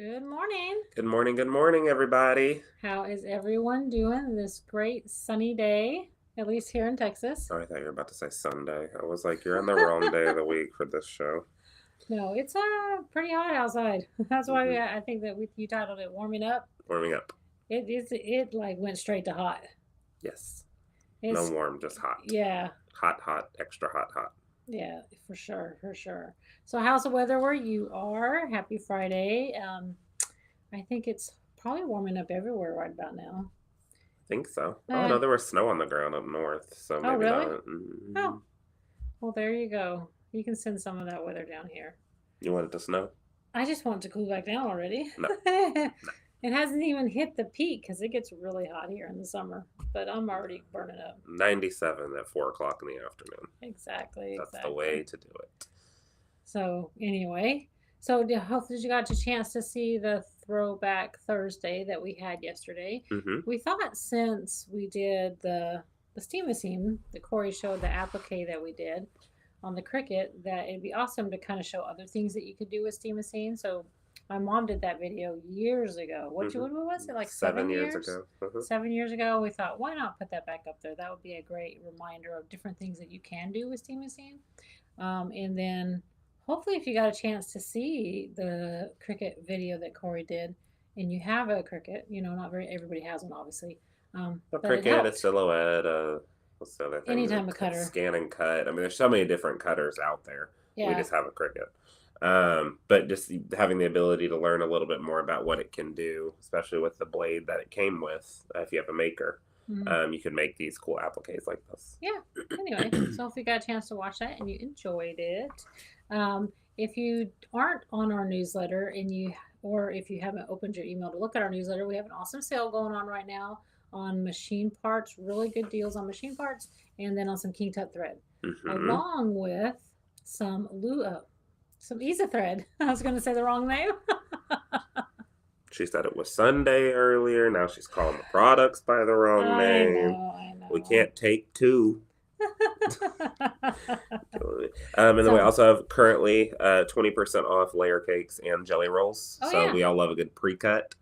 Good morning. Good morning, everybody. How is everyone doing this great sunny day? At least here in Texas. Oh, I thought you were about to say Sunday. I was like, you're on the wrong day of the week for this show. No, it's pretty hot outside. That's why hmm I think that you titled it "Warming Up." Warming up. It like went straight to hot. Yes. No It's warm, just hot. yeah, Hot, hot, extra hot, hot. yeah, for sure, for sure. So how's the weather where you are? Happy Friday. I think it's probably warming up everywhere right about now. I think so. Oh, no, And there was snow on the ground up north, so oh maybe really? not. Oh well, there you go. You can send some of that weather down here. You want it to snow? I just want it to cool back down already. No, no. It hasn't even hit the peak because it gets really hot here in the summer, but I'm already burning up. 97 at 4 o'clock in the afternoon. Exactly, That's the way exactly. to do it. So anyway, so hopefully you got a chance to see the throwback Thursday that we had yesterday. hmm We thought since we did the steam machine, the Corey showed the applique that we did on the Cricut, that it'd be awesome to kind of show other things that you could do with steam machine. So my mom did that video years ago. hmm What was it, like 7 seven years years? ago. 7 years ago, we thought, why not put that back up there? That would be a great reminder of different things that you can do with steam machine. And then hopefully, if you got a chance to see the Cricut video that Corey did, and you have a Cricut, not very everybody has one, obviously, A but it Cricut, a helped. Silhouette, what's the other thing? Anytime a cutter, Scan and cut. I mean, there's so many different cutters out there. We yeah, just have a Cricut. But just having the ability to learn a little bit more about what it can do, especially with the blade that it came with, if you have a maker, mhm, you can make these cool appliques like this. yeah. Anyway, so if you got a chance to watch that and you enjoyed it, if you aren't on our newsletter or if you haven't opened your email to look at our newsletter, we have an awesome sale going on right now on machine parts, really good deals on machine parts, and then on some King Tut thread, hmm along with some some Easy thread. I was going to say the wrong name. She said it was Sunday earlier. Now she's calling the products by the wrong I name. know, I We know. can't take two. And then we So, also have currently 20% off layer cakes and jelly rolls. oh So yeah. we all love a good pre-cut.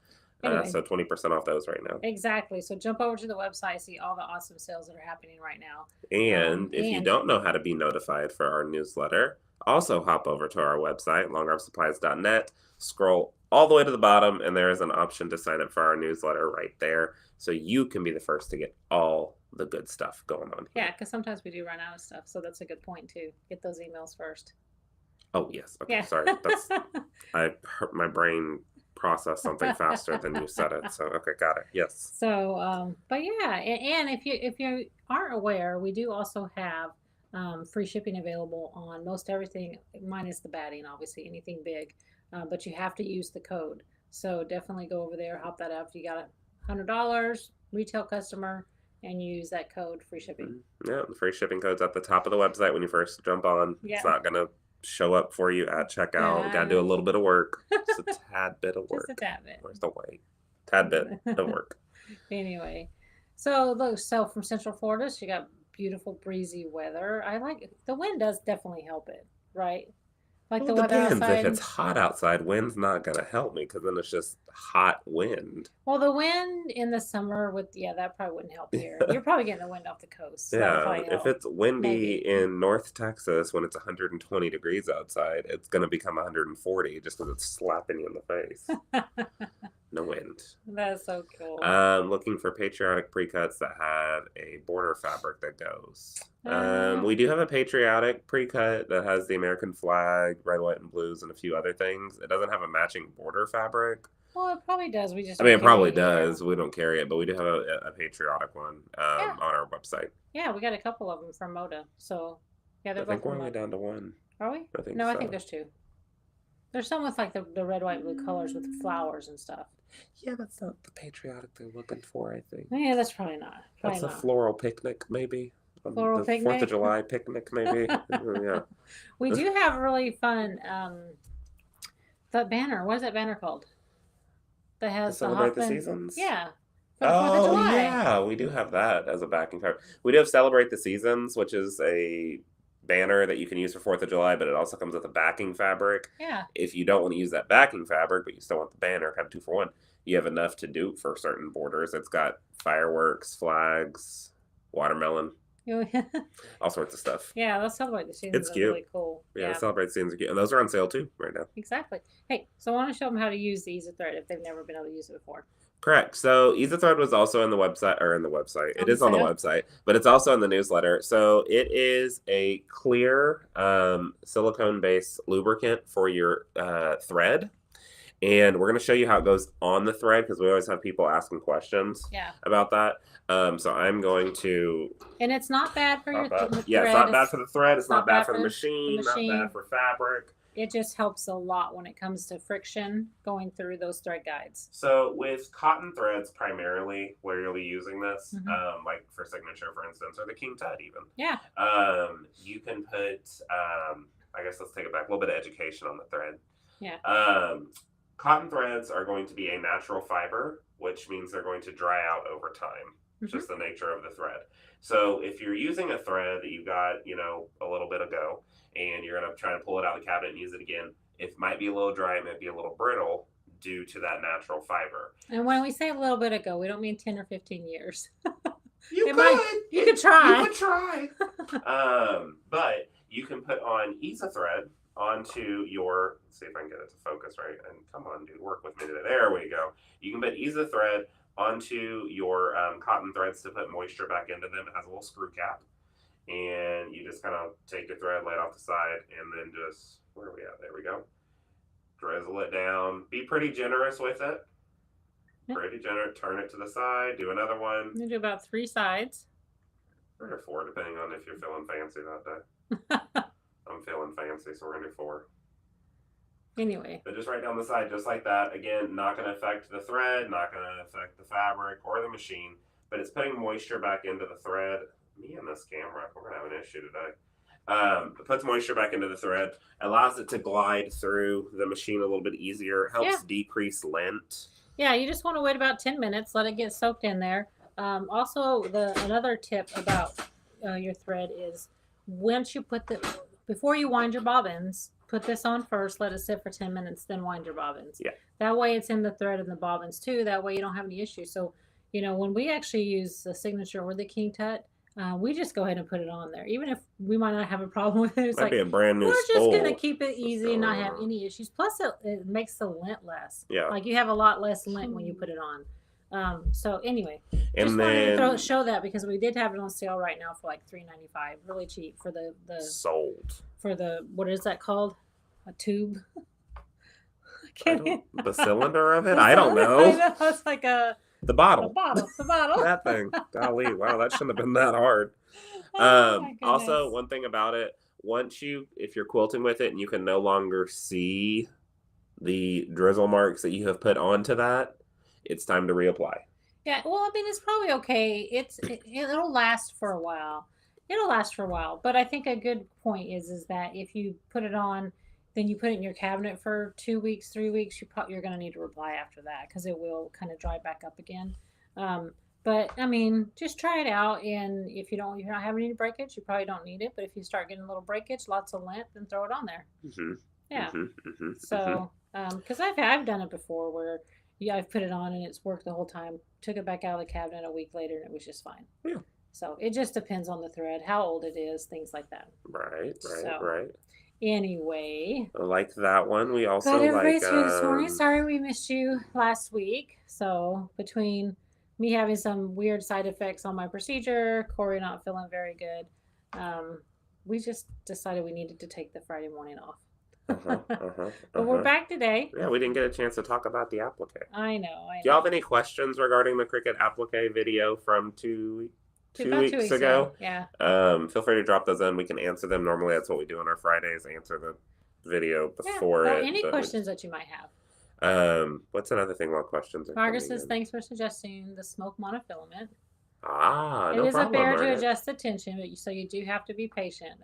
Anyway, So 20% off those right now. exactly. So jump over to the website, see all the awesome sales that are happening right now. And if you And don't know how to be notified for our newsletter, also hop over to our website, longarmsupplies.net, scroll all the way to the bottom, and there is an option to sign up for our newsletter right there. So you can be the first to get all the good stuff going on yeah, here. because sometimes we do run out of stuff. So that's a good point too. Get those emails first. Oh, yes. Okay, Yeah. sorry. I hurt my brain processed something faster than you said it. So, okay, got it. Yes. So, but yeah, and if you aren't aware, we do also have free shipping available on most everything, minus the batting, obviously anything big. But you have to use the code. So definitely go over there, hop that up. You got $100 retail customer, and use that code free shipping. Yeah, the free shipping code's at the top of the website when you first jump on. Yeah, It's not going to show up for you at checkout. Got to do a little bit of work. Just a tad bit of just a work. tad bit. Where's the way? Tad bit of work. Anyway, so look, so from Central Florida, she got beautiful breezy weather. I like it. The wind does definitely help it, right? Like Well, the it weather depends. If outside. it's hot outside, wind's not going to help me because then it's just hot wind. Well, the wind in the summer that probably wouldn't help here. You're probably getting the wind off the coast, so that'll Yeah, probably if help. it's windy Maybe. in North Texas when it's 120 degrees outside, it's going to become 140 just because it's slapping you in the face. No wind. That's so cool. Looking for patriotic pre-cuts that have a border fabric that goes. Uh, We do have a patriotic pre-cut that has the American flag, red, white, and blues, and a few other things. It doesn't have a matching border fabric. well, it probably does. We just I mean, don't it carry probably it here. does. We don't carry it, but we do have a patriotic one Yeah, on our website. yeah, we got a couple of them from Moda. So yeah, they're I both think we're from only Moda. down to one. Are we? I think No, I think so. there's two. There's some with like the red, white, blue colors with flowers and stuff. Yeah, that's not the patriotic they're looking for, I think. Yeah, that's probably not. Probably That's a not. floral picnic, maybe. Floral The 4th of picnic. July picnic, maybe. Yeah. We do have really fun. The banner. What is that banner called? That To has the celebrate the Hoffman. seasons? Yeah, for the Fourth of Oh, July. yeah, we do have that as a backing card. We do have Celebrate the Seasons, which is a banner that you can use for 4th of July, but it also comes with a backing fabric. Yeah. If you don't want to use that backing fabric, but you still want the banner, kind of 2 for 1, you have enough to do for certain borders. It's got fireworks, flags, watermelon, all sorts of stuff. Yeah, those Celebrate the Seasons It's are cute. really cool. Yeah, the Celebrate Seasons are cute. And those are on sale too right now. Exactly. Hey, so I want to show them how to use the Easy Thread if they've never been able to use it before. Correct. So EasyThread was also in the website, or in the website. It is on the website, but it's also in the newsletter. So it is a clear silicone-based lubricant for your thread. And we're going to show you how it goes on the thread because we always have people asking questions about that. So I'm going to... And it's not bad for your thread. Yeah, it's not bad for the thread. It's not bad for the machine. Not bad for fabric. It just helps a lot when it comes to friction going through those thread guides. So with cotton threads primarily, where you'll be using this, like for signature, for instance, or the King Tut even. Yeah. You can put, I guess let's take it back, a little bit of education on the thread. Yeah. Cotton threads are going to be a natural fiber, which means they're going to dry out over time. It's just the nature of the thread. So if you're using a thread that you got, you know, a little bit ago, and you're going to try to pull it out of the cabinet and use it again, it might be a little dry, it might be a little brittle due to that natural fiber. And when we say a little bit ago, we don't mean 10 or 15 years. You could try. You could try. But you can put on EasyThread onto your, let's see if I can get it to focus right. And come on, dude, work with me today. There we go. You can put EasyThread onto your cotton threads to put moisture back into them. It has a little screw cap. And you just kind of take your thread, lay it off the side, and then just, where are we at? There we go. Drizzle it down. Be pretty generous with it. Pretty generous. Turn it to the side. Do another one. You do about 3 sides. 3 or 4, depending on if you're feeling fancy that day. I'm feeling fancy, so we're going to do 4. Anyway. But just right down the side, just like that. Again, not going to affect the thread, not going to affect the fabric or the machine, but it's putting moisture back into the thread. Me and this camera, we're going to have an issue today. It puts moisture back into the thread, allows it to glide through the machine a little bit easier, helps decrease lint. Yeah, you just want to wait about 10 minutes, let it get soaked in there. Also, another tip about your thread is once you put before you wind your bobbins, put this on first, let it sit for 10 minutes, then wind your bobbins. Yeah. That way it's in the thread and the bobbins too. That way you don't have any issues. So, you know, when we actually use the Signature or the King Tut, we just go ahead and put it on there. Even if we might not have a problem with it, it's might be a brand new we're spool. just going to keep it easy and not have any issues. Plus, it makes the lint less. Yeah. Like you have a lot less lint when you put it on. So anyway, and just then wanted to show that because we did have it on sale right now for like $3.95, really cheap for the sold for the, what is that called? A tube? The cylinder of it? I don't know. I know. It's like the bottle. The bottle. That thing. Golly, wow, that shouldn't have been that hard. Also, one thing about it, if you're quilting with it and you can no longer see the drizzle marks that you have put onto that, it's time to reapply. Yeah, well, I mean, it's probably okay. It'll last for a while. But I think a good point is that if you put it on, then you put it in your cabinet for 2 weeks, 3 weeks, you're going to need to reply after that because it will kind of dry back up again. But I mean, just try it out, and if you're not having any breakage, you probably don't need it. But if you start getting a little breakage, lots of lint, then throw it on there. Yeah. So, because I've done it before where I've put it on and it's worked the whole time. Took it back out of the cabinet a week later and it was just fine. Yeah. So it just depends on the thread, how old it is, things like that. Right. Anyway, I like that one. We also got everybody's here this morning. Sorry we missed you last week. So between me having some weird side effects on my procedure, Corey not feeling very good, we just decided we needed to take the Friday morning off. But we're back today. Yeah, we didn't get a chance to talk about the applique. I know. Do y'all have any questions regarding the Cricut applique video from two weeks ago? Yeah. Feel free to drop those in. We can answer them. Normally, that's what we do on our Fridays. Answer the video before it. Any questions that you might have. What's another thing while questions are Margaret says, thanks for suggesting the smoke monofilament. No It is problem, a bear to Margaret. adjust the tension, so you do have to be patient.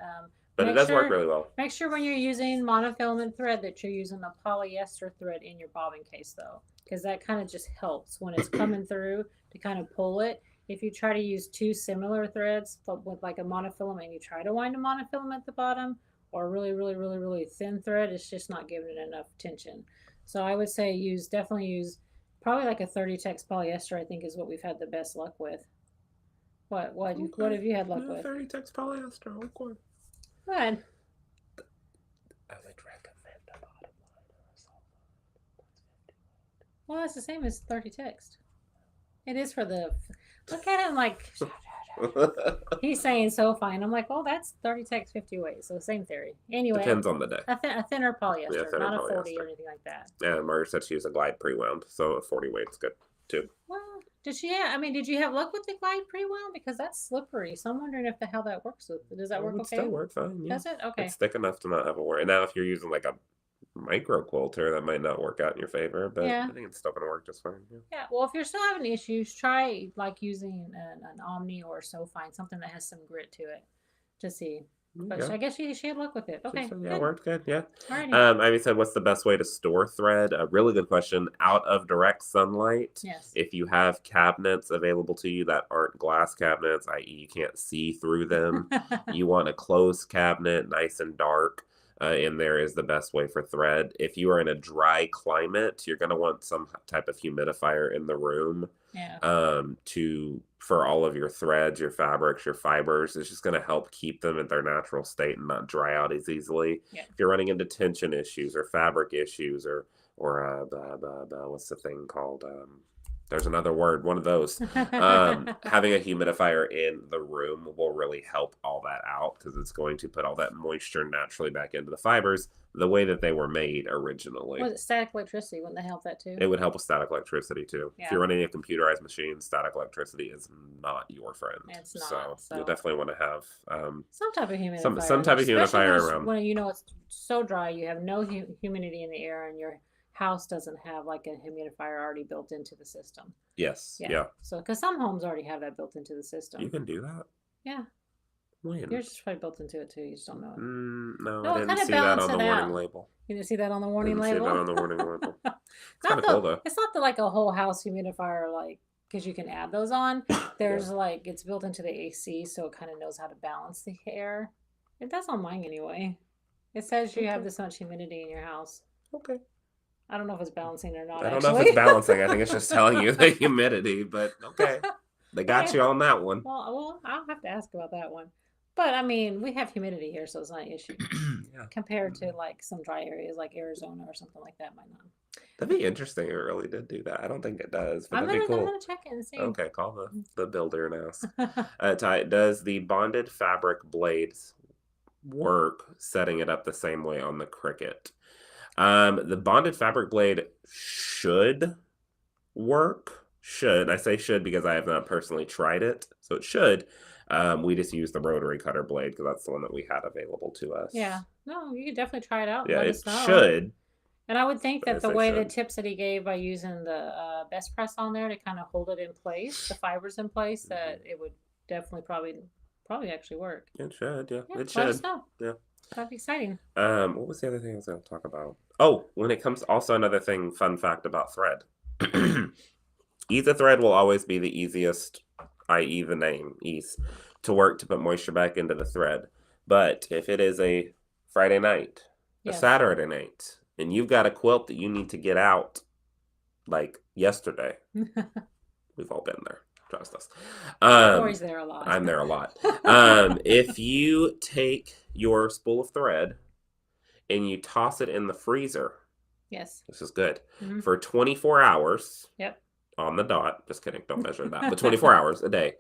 But it does work really well. Make sure when you're using monofilament thread that you're using a polyester thread in your bobbin case, though, because that kind of just helps when it's coming through to kind of pull it. if you try to use two similar threads with like a monofilament and you try to wind a monofilament at the bottom, or a really, really, really, really thin thread, it's just not giving it enough tension. So I would say definitely use probably like a 30-tex polyester, I think is what we've had the best luck with. What Okay. have you had luck Yeah, with? 30 text polyester. Okay. Good. I would recommend a bottom liner. Well, that's the same as 30 text. It is for the. Look at him like he's saying so fine. I'm like, well, that's 30 text 50 weight, so same theory. Anyway, Depends on the day. a thinner Yeah, polyester, thinner not a 40 or polyester. anything like that. Yeah, Margaret said she used a glide pre-wound, so a 40 weight's good too. Well, did she? I mean, did you have luck with the glide pre-wound? Because that's slippery. So I'm wondering if how that works with. Does that It work would still okay? work fine. Yeah, Does it? Okay. it's thick enough to not have a worry. Now, if you're using like a micro quilter, that might not work out in your favor, but Yeah. I think it's still gonna work just fine. Yeah. Yeah. Well, if you're still having issues, try like using an Omni or so fine, something that has some grit to it, to see. But Yeah. I guess she had luck with it. Okay. So, yeah, it Good. worked good. Yeah. Alrighty. Ivy said, "What's the best way to store thread?" A really good question. Out of direct sunlight. Yes. If you have cabinets available to you that aren't glass cabinets, i.e., you can't see through them, you want a closed cabinet, nice and dark. In there is the best way for thread. If you are in a dry climate, you're going to want some type of humidifier in the room Yeah. for all of your threads, your fabrics, your fibers. It's just going to help keep them in their natural state and not dry out as easily. Yeah. If you're running into tension issues or fabric issues or what's the thing called? There's another word, one of those. Having a humidifier in the room will really help all that out because it's going to put all that moisture naturally back into the fibers the way that they were made originally. Was it static electricity? Wouldn't that help that too? It would help with static electricity too. Yeah. If you're running a computerized machine, static electricity is not your friend. It's not. So you'll definitely want to have some type of humidifier. some type of humidifier around. When you know it's so dry, you have no humidity in the air, and your house doesn't have like a humidifier already built into the system. Yes. Yeah. So, because some homes already have that built into the system. You can do that. Yeah. When? Yours is probably built into it too. You just don't know it. No, I didn't see that on the warning label. You didn't see that on the warning label? See that on the warning label. It's kind of cool though. It's not like a whole house humidifier, like, because you can add those on. There's like, it's built into the AC, so it kind of knows how to balance the air. It does on mine anyway. It says you have this much humidity in your house. Okay. I don't know if it's balancing or not. I don't know if it's balancing. I think it's just telling you the humidity, but okay. They got you on that one. Well, I'll have to ask about that one. But I mean, we have humidity here, so it's not an issue. Yeah. Compared to like some dry areas like Arizona or something like that, might not. That'd be interesting. It really did do that. I don't think it does, but I'm that'd be cool. gonna check it and see. Okay, call the builder and ask. Ty, does the bonded fabric blades work setting it up the same way on the Cricut? The bonded fabric blade should work. I say should because I have not personally tried it, so it should. We just use the rotary cutter blade because that's the one that we had available to us. Yeah, no, you could definitely try it out. Yeah, let it us know. should. And I would think that the way the should. tips that he gave by using the best press on there to kind of hold it in place, the fibers in place, that it would definitely probably actually work. It should, yeah. It Let should. us know. Yeah. That'd be exciting. What was the other thing I was going to talk about? Oh, when it comes, also another thing, fun fact about thread. Ether will always be the easiest, i.e. the name, ease, to work to put moisture back into the thread. But if it is a Friday night, a Saturday night, and you've got a quilt that you need to get out like yesterday, we've all been there. Trust us. Corey's there a lot. I'm there a lot. If you take your spool of thread and you toss it in the freezer, yes, this is good, for 24 hours. Yep. On the dot. Just kidding. Don't measure that. But 24 hours a day.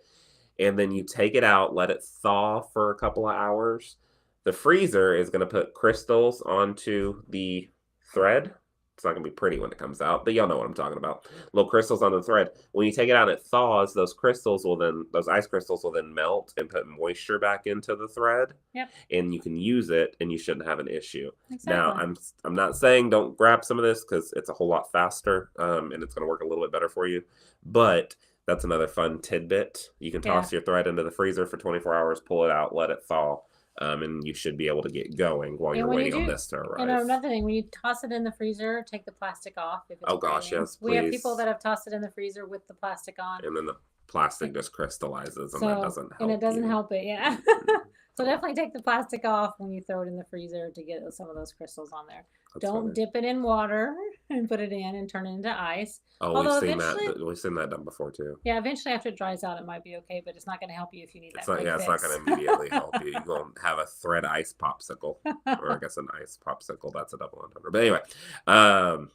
And then you take it out, let it thaw for a couple of hours. The freezer is going to put crystals onto the thread. It's not going to be pretty when it comes out, but y'all know what I'm talking about. Little crystals on the thread. When you take it out and it thaws, those ice crystals will then melt and put moisture back into the thread. Yep. And you can use it and you shouldn't have an issue. Exactly. Now, I'm not saying don't grab some of this because it's a whole lot faster and it's going to work a little bit better for you. But that's another fun tidbit. You can toss your thread into the freezer for 24 hours, pull it out, let it thaw. And you should be able to get going while you're waiting on this to arrive. And another thing, when you toss it in the freezer, take the plastic off. If it's gosh, yes, We have please. people that have tossed it in the freezer with the plastic on. And then plastic just crystallizes, and that So, doesn't help and it doesn't you. help it, yeah. Mm-mm. So definitely take the plastic off when you throw it in the freezer to get some of those crystals on there. That's Don't funny. dip it in water and put it in and turn it into ice. Oh, Although eventually, we've seen that done before too. yeah, eventually after it dries out, it might be okay, but it's not going to help you if you need It's that not, quick yeah, it's not going fix. to immediately help you. You're going to have a thread ice popsicle, or I guess an ice popsicle. That's a double entendre. But anyway, um,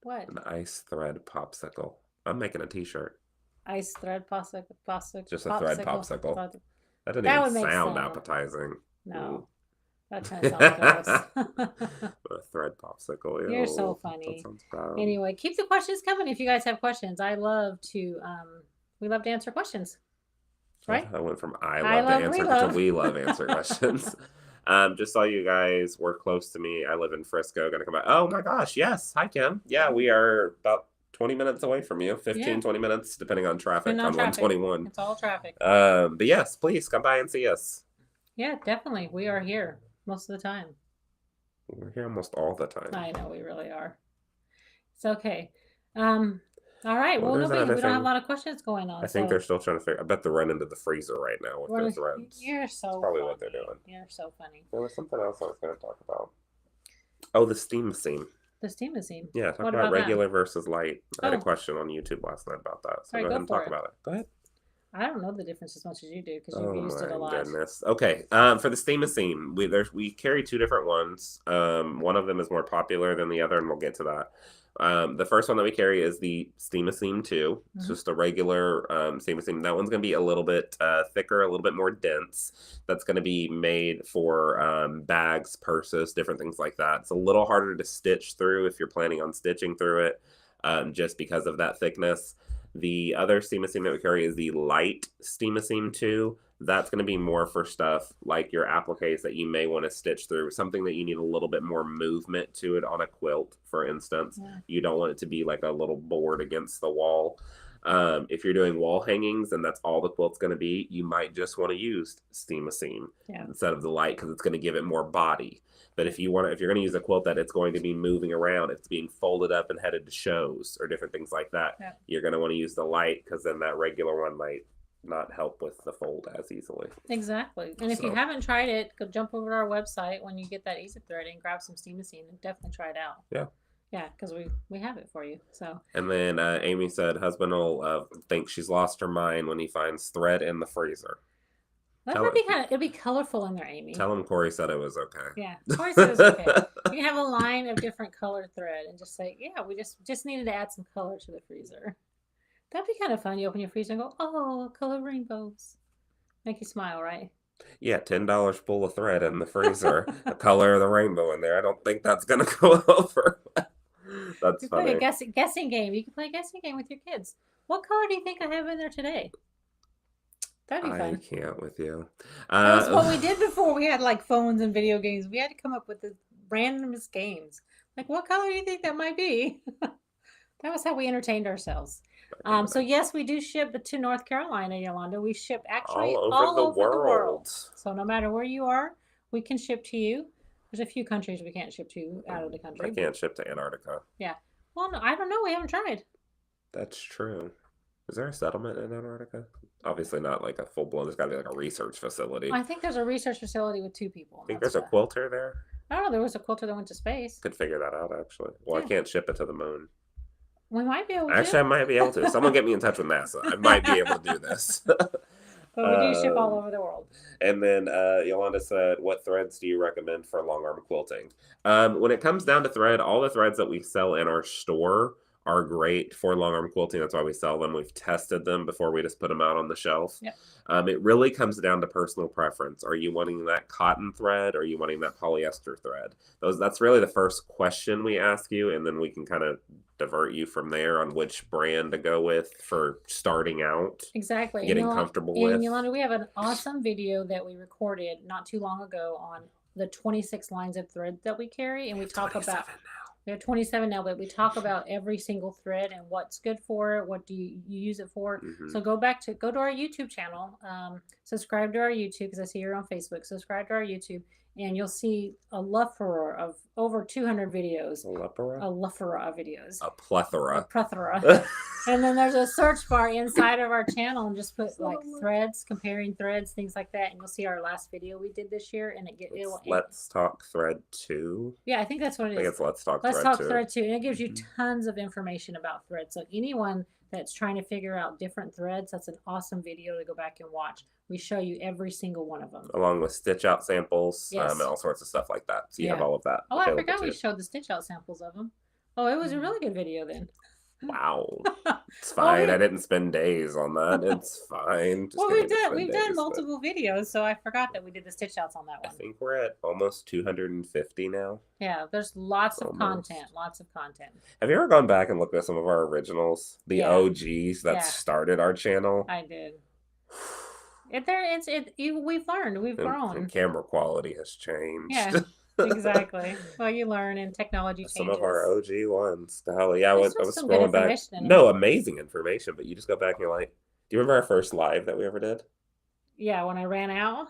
What? an ice thread popsicle. I'm making a T-shirt. Ice thread Just a thread popsicle. popsicle. That didn't That even would make sound sense. appetizing. No, that kind of sounds gross. A thread popsicle. You're so Ew, that funny. sounds bad. Anyway, keep the questions coming if you guys have questions. We love to answer questions, right? I went from I I love to love, we answer to love. we love answer questions. Just saw you guys were close to me. I live in Frisco. Gonna come back. Oh my gosh, yes. Hi, Kim. Yeah, we are about 20 minutes away from you. 15, Yeah, 20 minutes, depending on traffic depending on on traffic. 121. It's all traffic. But yes, please come by and see us. Yeah, definitely. We are here most of the time. We're here almost all the time. I know we really are. It's okay. Um, all right. Well, Well, there's we another don't have a thing. lot of questions going on. I think So they're still trying to figure. I bet they're running into the freezer right now with their threads. you're That's so probably funny. what they're doing. You're so funny. There was something else I was going to talk about. Oh, the steam seam. The steam machine. Yeah, talk What about about that? regular versus light. I had a Oh, question on YouTube last night about that. So all go right, ahead go and for talk it. about it. Go ahead. I don't know the difference as much as you do because you've Oh used it a my lot. goodness. Okay. For the steam seam, we carry two different ones. One of them is more popular than the other, and we'll get to that. The first one that we carry is the Steam Seam 2. It's Mhm. just a regular Steam Seam. That one's going to be a little bit thicker, a little bit more dense. That's going to be made for bags, purses, different things like that. It's a little harder to stitch through if you're planning on stitching through it, just because of that thickness. The other Steam Seam that we carry is the light Steam Seam 2. That's going to be more for stuff like your appliques that you may want to stitch through, something that you need a little bit more movement to it on a quilt, for instance. Yeah. You don't want it to be like a little board against the wall. If you're doing wall hangings and that's all the quilt's going to be, you might just want to use Steam Seam instead of the light because it's going to give it more body. But if you're going to use a quilt that it's going to be moving around, it's being folded up and headed to shows or different things like that, you're going to want to use the light because then that regular one might not help with the fold as easily. Exactly. And if you haven't tried it, go jump over to our website when you get that easy thread and grab some steam machine and definitely try it out. Yeah. Yeah, because we have it for you. So. And then Amy said husband will think she's lost her mind when he finds thread in the freezer. That would be it'd be colorful in there, Amy. Tell him Corey said it was okay. Yeah, Corey said it was okay. You can have a line of different colored thread and just say, yeah, we just needed to add some color to the freezer. That'd be kind of fun. You open your freezer and go, oh, color rainbows. Make you smile, right? Yeah, $10 full of thread in the freezer. The color of the rainbow in there. I don't think that's gonna go over. That's you funny. Play a guessing game. You can play a guessing game with your kids. What color do you think I have in there today? That'd be fun. I can't with you. That's what we did before we had like phones and video games. We had to come up with the randomest games. Like, what color do you think that might be? That was how we entertained ourselves. So yes, we do ship to North Carolina, Yolanda. We ship actually all over the world. So no matter where you are, we can ship to you. There's a few countries we can't ship to out of the country. I can't ship to Antarctica. Yeah. Well, no, I don't know. We haven't tried. That's true. Is there a settlement in Antarctica? Obviously not like a full blown. There's got to be like a research facility. I think there's a research facility with 2 people. I think there's a quilter there. I don't know. There was a quilter that went to space. Could figure that out actually. Well, I can't ship it to the moon. We might be able to. Actually, I might be able to. Someone get me in touch with NASA. I might be able to do this. But we do ship all over the world. And then Yolanda said, what threads do you recommend for long arm quilting? When it comes down to thread, all the threads that we sell in our store are great for long arm quilting. That's why we sell them. We've tested them before we just put them out on the shelf. Yep. It really comes down to personal preference. Are you wanting that cotton thread or are you wanting that polyester thread? That's really the first question we ask you, and then we can kind of divert you from there on which brand to go with for starting out. Exactly. Getting comfortable with. And Yolanda, we have an awesome video that we recorded not too long ago on the 26 lines of thread that we carry, and we talk about. We have 27 now, but we talk about every single thread and what's good for it. What do you use it for? Mm-hmm. So go to our YouTube channel, subscribe to our YouTube because I see you're on Facebook. Subscribe to our YouTube and you'll see a plethora of over 200 videos. A lepera? A plethora of videos. A plethora. A plethora. And then there's a search bar inside of our channel, and just put like threads, comparing threads, things like that, and you'll see our last video we did this year, and Let's Talk Thread 2. Yeah, I think that's what it is. I think it's Let's Talk Let's Thread Talk 2. Thread 2, and it gives you tons of information about threads. So anyone that's trying to figure out different threads, that's an awesome video to go back and watch. We show you every single one of them, along with stitch out samples, Yes. And all sorts of stuff like that. So you have all of that. Oh, I forgot we showed the stitch out samples of them. Oh, it was a really good video then. Wow. It's fine. I didn't spend days on that. It's fine. Well, we've done multiple videos, so I forgot that we did the stitch outs on that one. I think we're at almost 250 now. Yeah, there's lots of content. Lots of content. Have you ever gone back and looked at some of our originals? The OGs that started our channel? I did. We've learned. We've grown. And camera quality has changed. Yeah. Exactly. Well, you learn, and technology changes. Some of our OG ones. The hell, yeah, I was scrolling back. No, amazing information, but you just go back and you're like, do you remember our first live that we ever did? Yeah, when I ran out?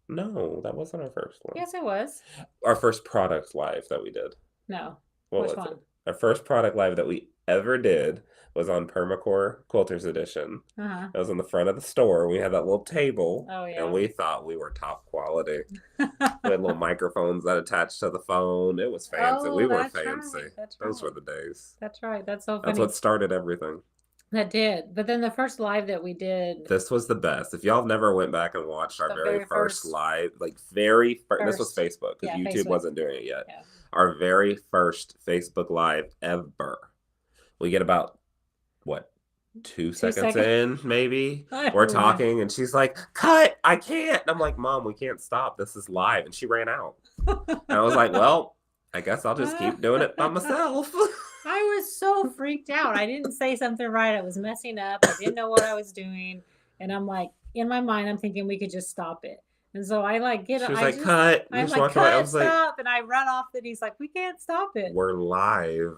No, that wasn't our first one. Yes, it was. Our first product live that we did. No. Which one? Our first product live that we ever did was on Permacore Quilters Edition. It was in the front of the store. We had that little table, and we thought we were top quality. We had little microphones that attached to the phone. It was fancy. We were fancy. Right. Those were the days. That's right. That's so funny. That's what started everything. That did. But then the first live that we did. This was the best. If y'all have never went back and watched our very first live, like this was Facebook, because YouTube wasn't doing it yet. Yeah. Our very first Facebook live ever. We get about, what, 2 seconds in, maybe? We're talking, and she's like, cut, I can't. And I'm like, Mom, we can't stop. This is live. And she ran out. And I was like, well, I guess I'll just keep doing it by myself. I was so freaked out. I didn't say something right. I was messing up. I didn't know what I was doing. And I'm like, in my mind, I'm thinking we could just stop it. And so I get She was cut. I'm like, cut, I was stop. And I run off, and he's like, we can't stop it. We're live.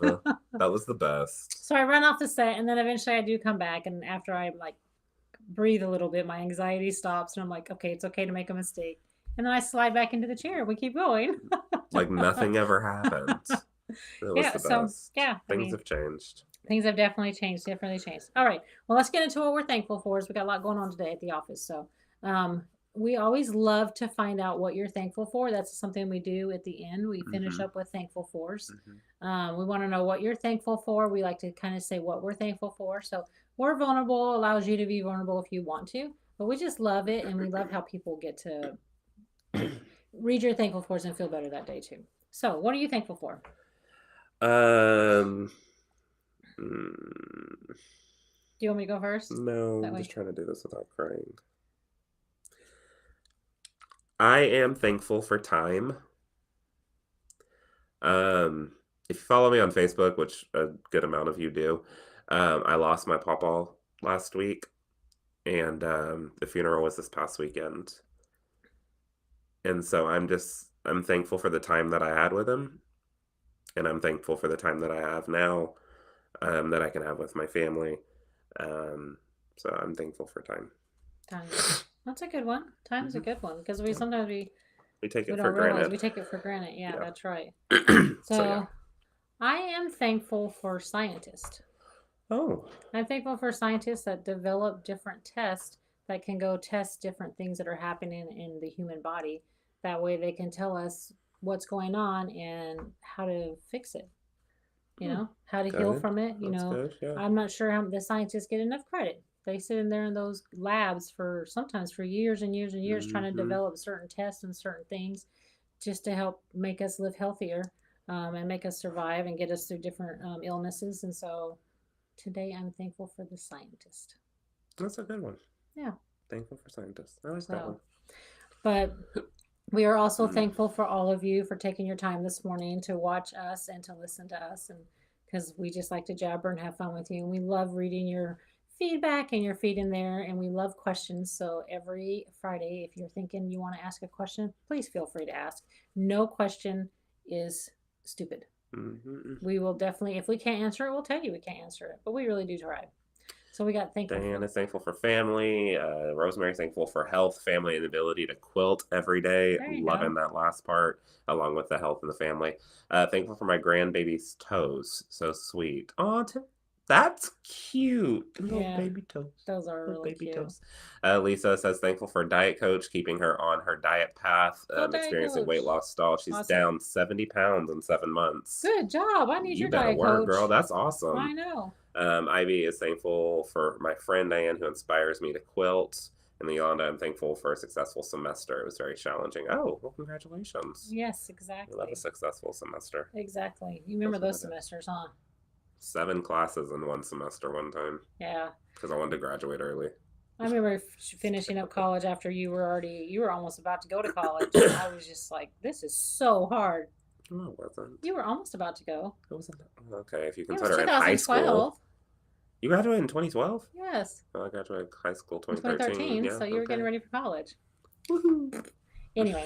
That was the best. So I run off the set, and then eventually I do come back. And after I breathe a little bit, my anxiety stops, and I'm like, okay, it's okay to make a mistake. And then I slide back into the chair. We keep going. Like nothing ever happened. It was the best. Things have changed. Things have definitely changed. All right. Well, let's get into what we're thankful for. We got a lot going on today at the office. So we always love to find out what you're thankful for. That's something we do at the end. We finish up with thankful fors. We want to know what you're thankful for. We like to kind of say what we're thankful for. So we're vulnerable, allows you to be vulnerable if you want to. But we just love it, and we love how people get to read your thankful fors and feel better that day too. So what are you thankful for? Do you want me to go first? No, I'm just trying to do this without crying. I am thankful for time. If you follow me on Facebook, which a good amount of you do, I lost my pawpaw last week, and the funeral was this past weekend. And so I'm thankful for the time that I had with him, and I'm thankful for the time that I have now, that I can have with my family. So I'm thankful for time. That's a good one. Time's a good one, because we take it for granted. We take it for granted. Yeah, that's right. So I am thankful for scientists. Oh. I'm thankful for scientists that develop different tests that can go test different things that are happening in the human body. That way they can tell us what's going on and how to fix it. How to heal from it. Good, yeah. I'm not sure how the scientists get enough credit. They sit in there in those labs sometimes for years and years and years trying to develop certain tests and certain things just to help make us live healthier and make us survive and get us through different illnesses. And so today I'm thankful for the scientist. That's a good one. Yeah. Thankful for scientists. I like that one. But we are also thankful for all of you for taking your time this morning to watch us and to listen to us, and because we just like to jabber and have fun with you. And we love reading your feedback and your feed in there, and we love questions. So every Friday, if you're thinking you want to ask a question, please feel free to ask. No question is stupid. We will definitely, if we can't answer it, we'll tell you we can't answer it, but we really do try. So we got thankful Diane for. is thankful for family. Rosemary's thankful for health, family, and the ability to quilt every day. There you Loving go. that last part, along with the health and the family. Thankful for my grandbaby's toes. So sweet. Oh, that's cute. Little Yeah, baby toes. those are Little really baby cute. toes. Lisa says thankful for Diet Coach, keeping her on her diet path, Go Diet experiencing weight Coach. loss stall. She's Awesome. down 70 pounds in 7 months. Good job. I need You your better Diet work, girl. Coach. That's I awesome. know. Ivy is thankful for my friend Diane, who inspires me to quilt. And Yolanda, I'm thankful for a successful semester. It was very challenging. Oh, well, congratulations. Yes, I exactly. love a successful semester. Exactly. You remember those semesters, huh? 7 classes in one semester one time. Yeah. Because I wanted to graduate early. I remember finishing up college after you were almost about to go to college. And I was just like, this is so hard. No, it wasn't. You were almost about to go. It wasn't. Okay, if you It was consider in high school. 2012. You graduated in 2012? Yes. Oh, I graduated high school In 2013. 2013. Yeah, So you were getting ready for college. Woohoo. Anyway,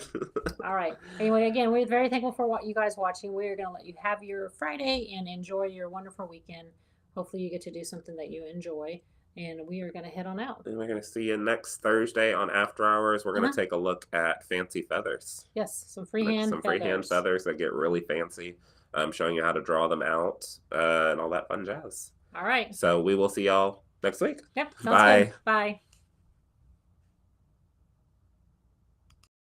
all right. Anyway, again, we're very thankful for what you guys watching. We're going to let you have your Friday and enjoy your wonderful weekend. Hopefully, you get to do something that you enjoy. And we are going to head on out. And we're going to see you next Thursday on After Hours. We're going to take a look at fancy feathers. Yes, some freehand some freehand feathers that get really fancy. Showing you how to draw them out and all that fun jazz. All right. So we will see y'all next week. Yep. Bye. Good. Bye.